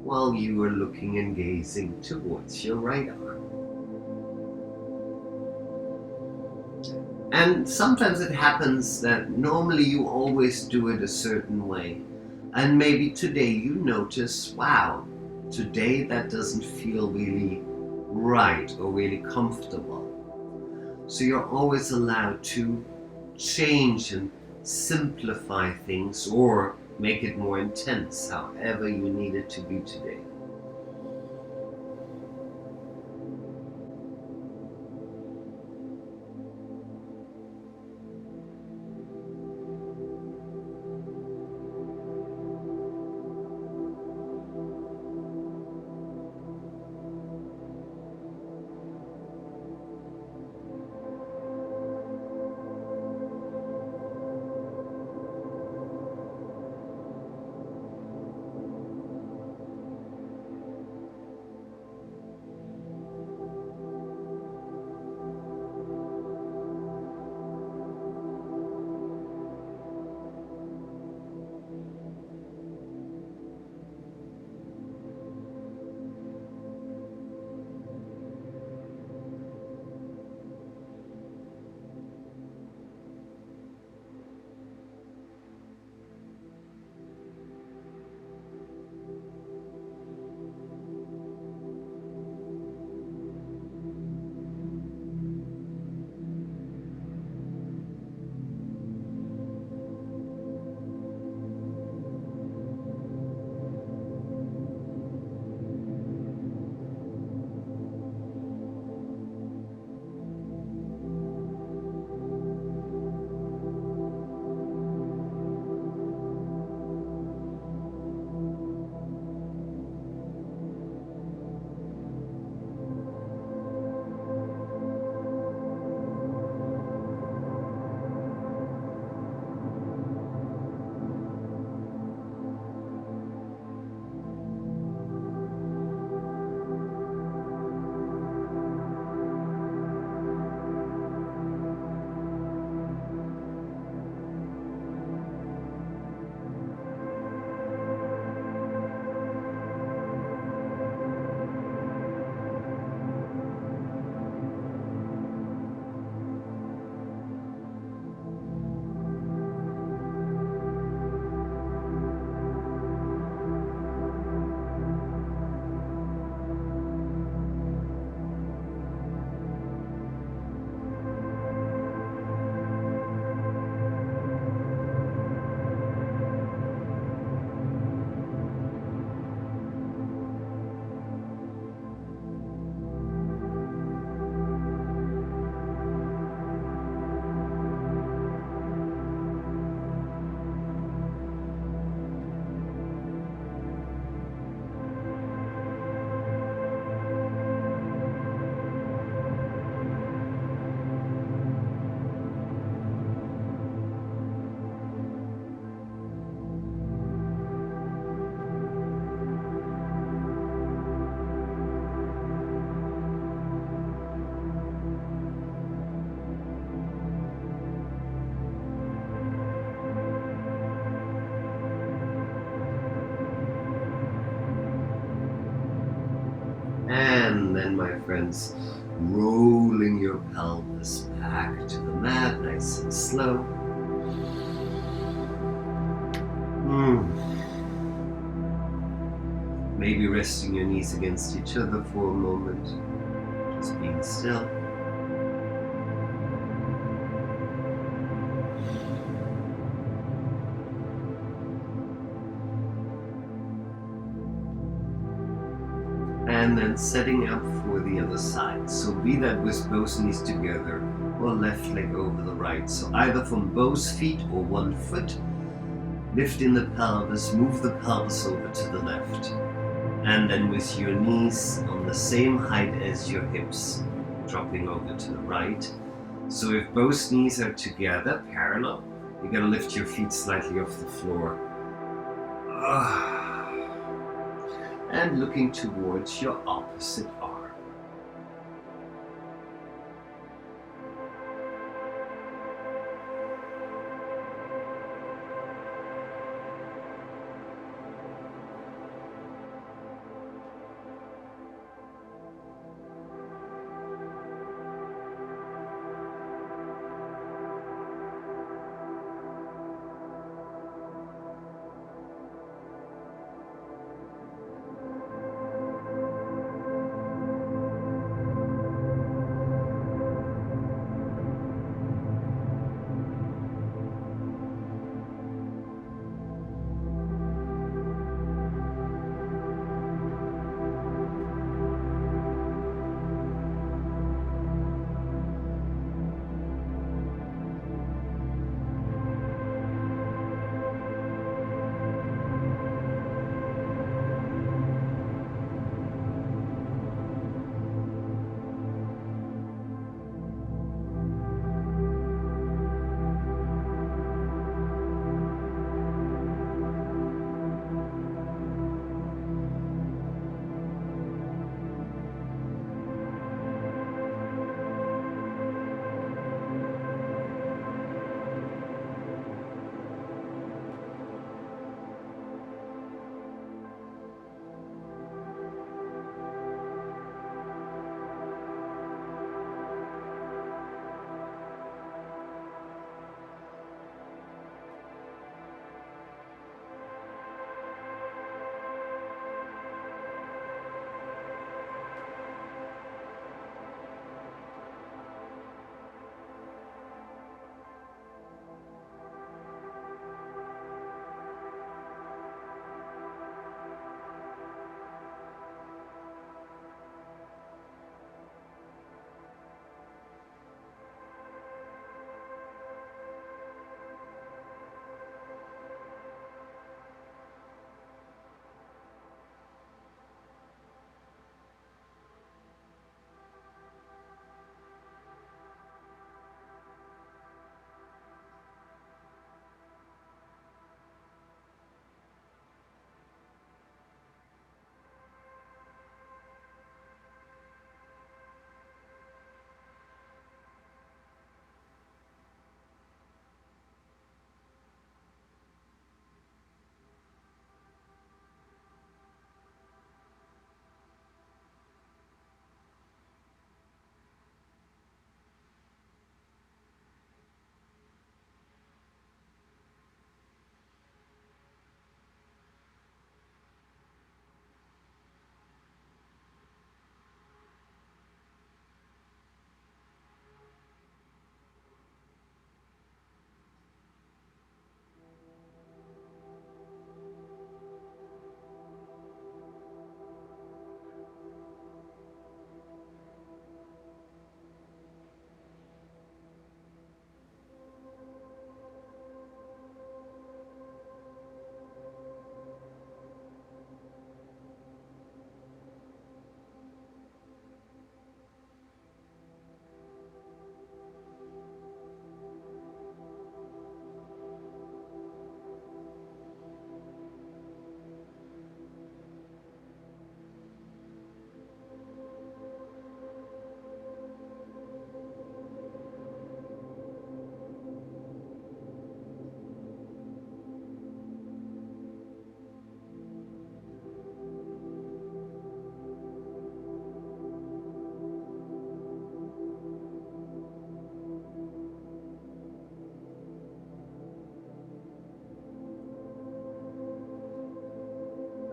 while you are looking and gazing towards your right arm. And sometimes it happens that normally you always do it a certain way. And maybe today you notice, wow, today that doesn't feel really right or really comfortable. So you're always allowed to change and simplify things or make it more intense, however you need it to be today. And then, my friends, rolling your pelvis back to the mat, nice and slow. Maybe resting your knees against each other for a moment, just being still. And then setting up for the other side. So be that with both knees together or left leg over the right. So either from both feet or one foot. Lift in the pelvis, move the pelvis over to the left. And then with your knees on the same height as your hips, dropping over to the right. So if both knees are together, parallel, you're going to lift your feet slightly off the floor. And looking towards your opposite arm.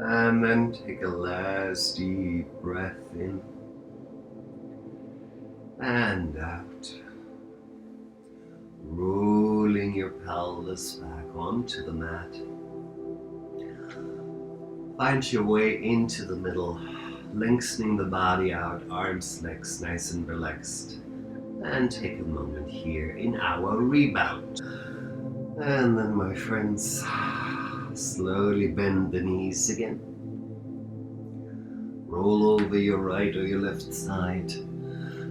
And then take a last deep breath in and out. Rolling your pelvis back onto the mat. Find your way into the middle, lengthening the body out, arms, legs nice and relaxed. And take a moment here in our rebound. And then, my friends, slowly bend the knees again. Roll over your right or your left side.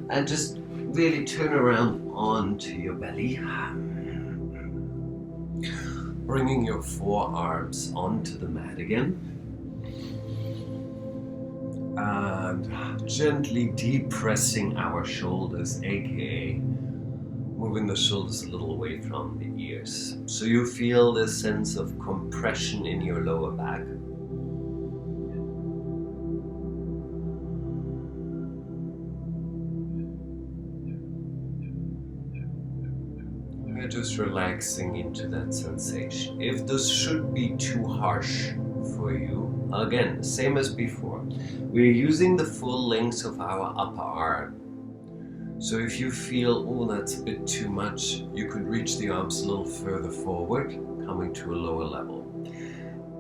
And just really turn around onto your belly. Bringing your forearms onto the mat again. And gently depressing our shoulders, aka moving the shoulders a little away from the ears. So you feel this sense of compression in your lower back. We're just relaxing into that sensation. If this should be too harsh for you, again, same as before, we're using the full length of our upper arm. So if you feel, oh, that's a bit too much, you could reach the arms a little further forward, coming to a lower level.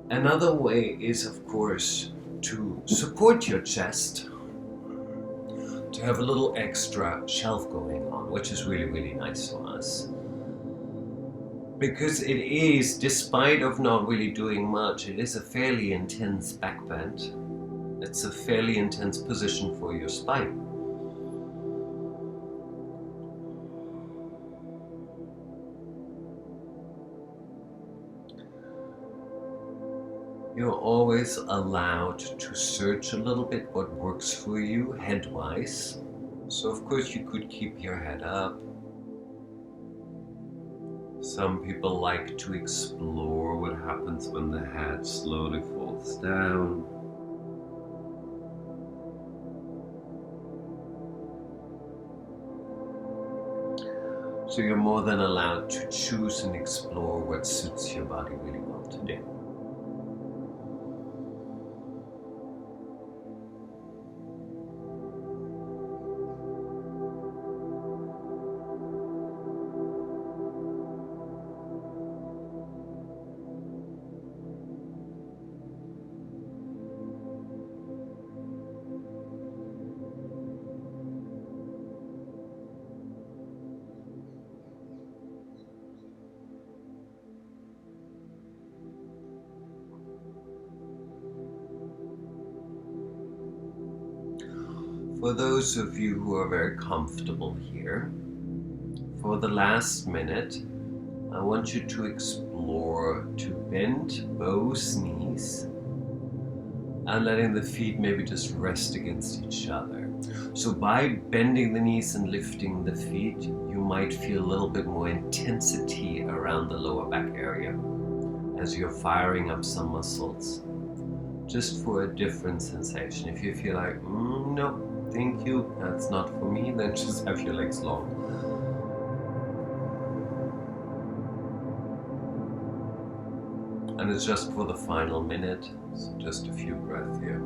Another way is, of course, to support your chest, to have a little extra shelf going on, which is really, really nice for us. Because it is, despite of not really doing much, it is a fairly intense backbend. It's a fairly intense position for your spine. You're always allowed to search a little bit what works for you head-wise. So of course you could keep your head up. Some people like to explore what happens when the head slowly falls down. So you're more than allowed to choose and explore what suits your body really well today. For those of you who are very comfortable here, for the last minute, I want you to explore to bend both knees and letting the feet maybe just rest against each other. So by bending the knees and lifting the feet, you might feel a little bit more intensity around the lower back area as you're firing up some muscles, just for a different sensation. If you feel like, no, thank you, that's not for me, then just have your legs long. And it's just for the final minute, so just a few breaths here.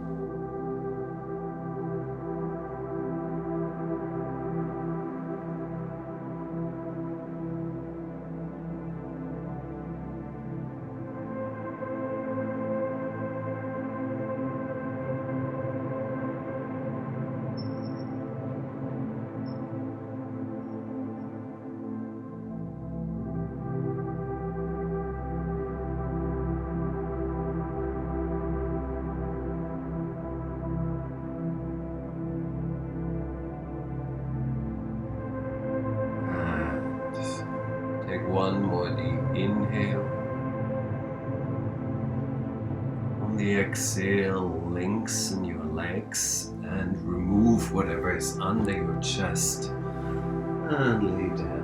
Take one more deep inhale. On the exhale, lengthen your legs and remove whatever is under your chest and lay down.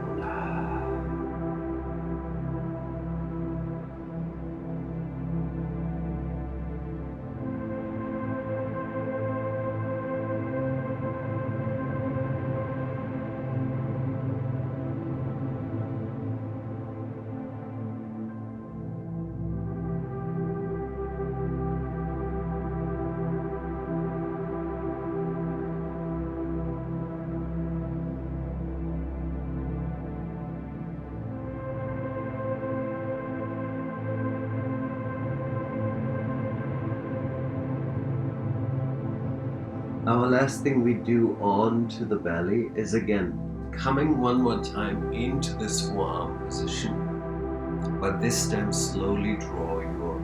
Our last thing we do onto the belly is again coming one more time into this forearm position, but this time slowly draw your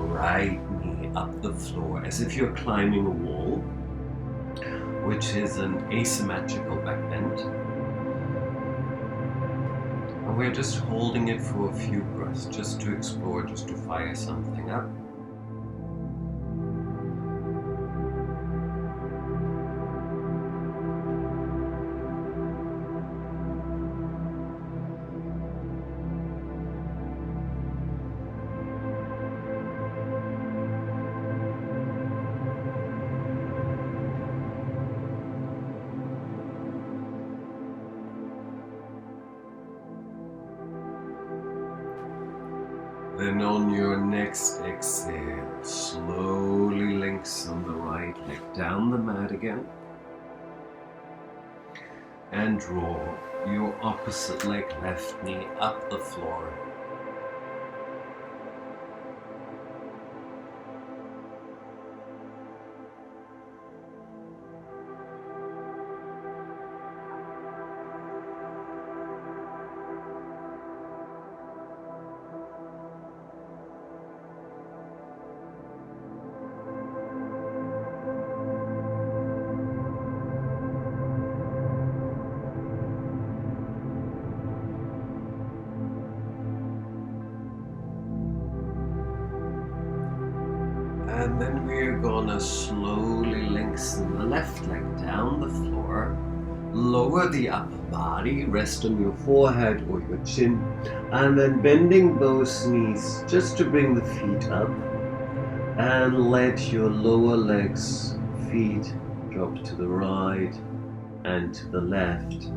right knee up the floor as if you're climbing a wall, which is an asymmetrical backbend. And we're just holding it for a few breaths, just to explore, just to fire something up. Then on your next exhale, slowly lengthen the right leg down the mat again. And draw your opposite leg, left knee, up the floor. And then we're gonna slowly lengthen the left leg down the floor. Lower the upper body, rest on your forehead or your chin, and then bending both knees just to bring the feet up. And let your lower legs, feet drop to the right and to the left,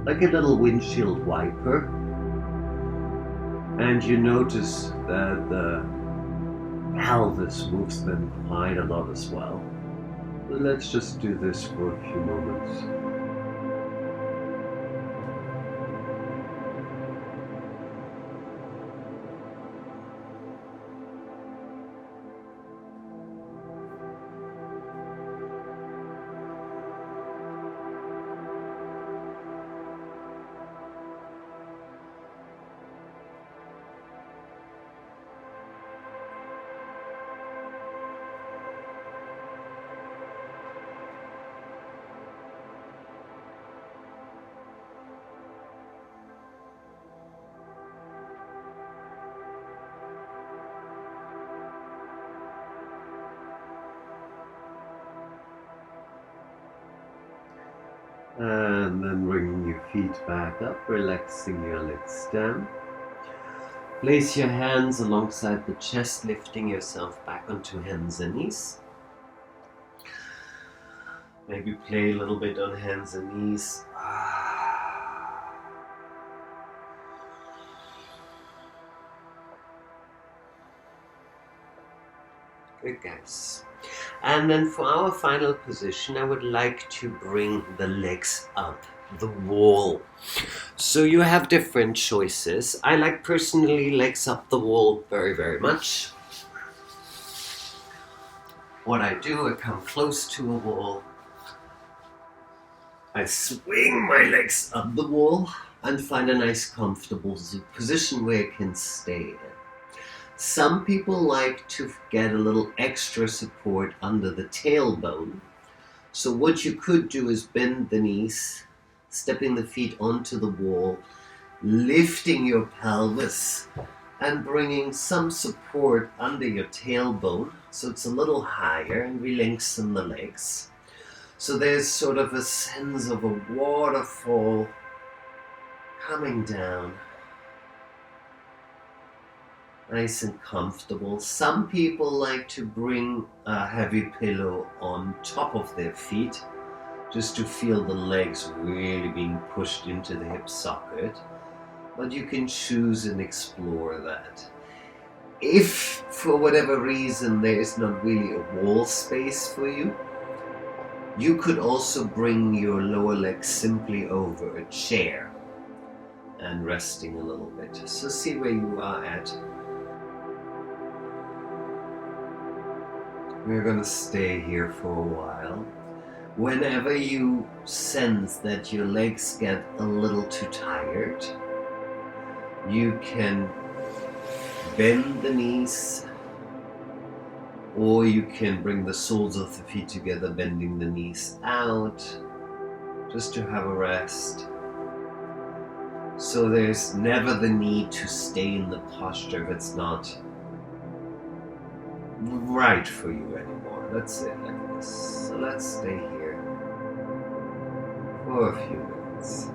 like a little windshield wiper. And you notice that the pelvis moves them quite a lot as well. But let's just do this for a few moments. And then bringing your feet back up, relaxing your legs down. Place your hands alongside the chest, lifting yourself back onto hands and knees. Maybe play a little bit on hands and knees. Good, guys. And then for our final position, I would like to bring the legs up the wall. So you have different choices. I like personally legs up the wall very, very much. What I do, I come close to a wall. I swing my legs up the wall and find a nice comfortable position where I can stay in. Some people like to get a little extra support under the tailbone. So what you could do is bend the knees, stepping the feet onto the wall, lifting your pelvis and bringing some support under your tailbone so it's a little higher, and we lengthen the legs. So there's sort of a sense of a waterfall coming down. Nice and comfortable. Some people like to bring a heavy pillow on top of their feet just to feel the legs really being pushed into the hip socket. But you can choose and explore that. If for whatever reason there is not really a wall space for you, you could also bring your lower leg simply over a chair and resting a little bit. So see where you are at. We're going to stay here for a while. Whenever you sense that your legs get a little too tired, you can bend the knees, or you can bring the soles of the feet together, bending the knees out, just to have a rest. So there's never the need to stay in the posture if it's not right for you anymore. Let's say it like this. So let's stay here for a few minutes.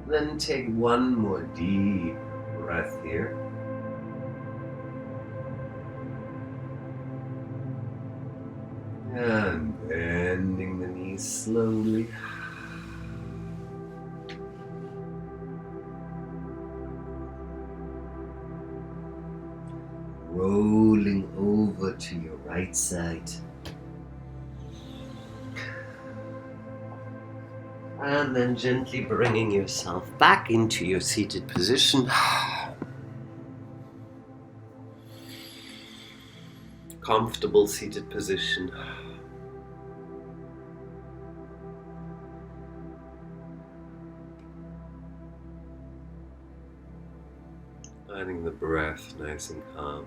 Then take one more deep breath here. And bending the knees slowly. Rolling over to your right side. And then gently bringing yourself back into your seated position. Comfortable seated position. Letting the breath nice and calm.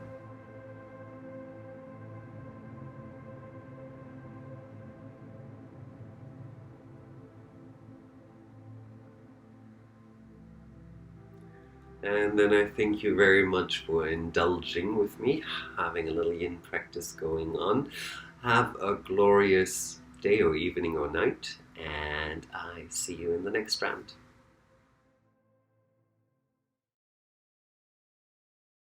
And then I thank you very much for indulging with me, having a little yin practice going on. Have a glorious day or evening or night, and I see you in the next round.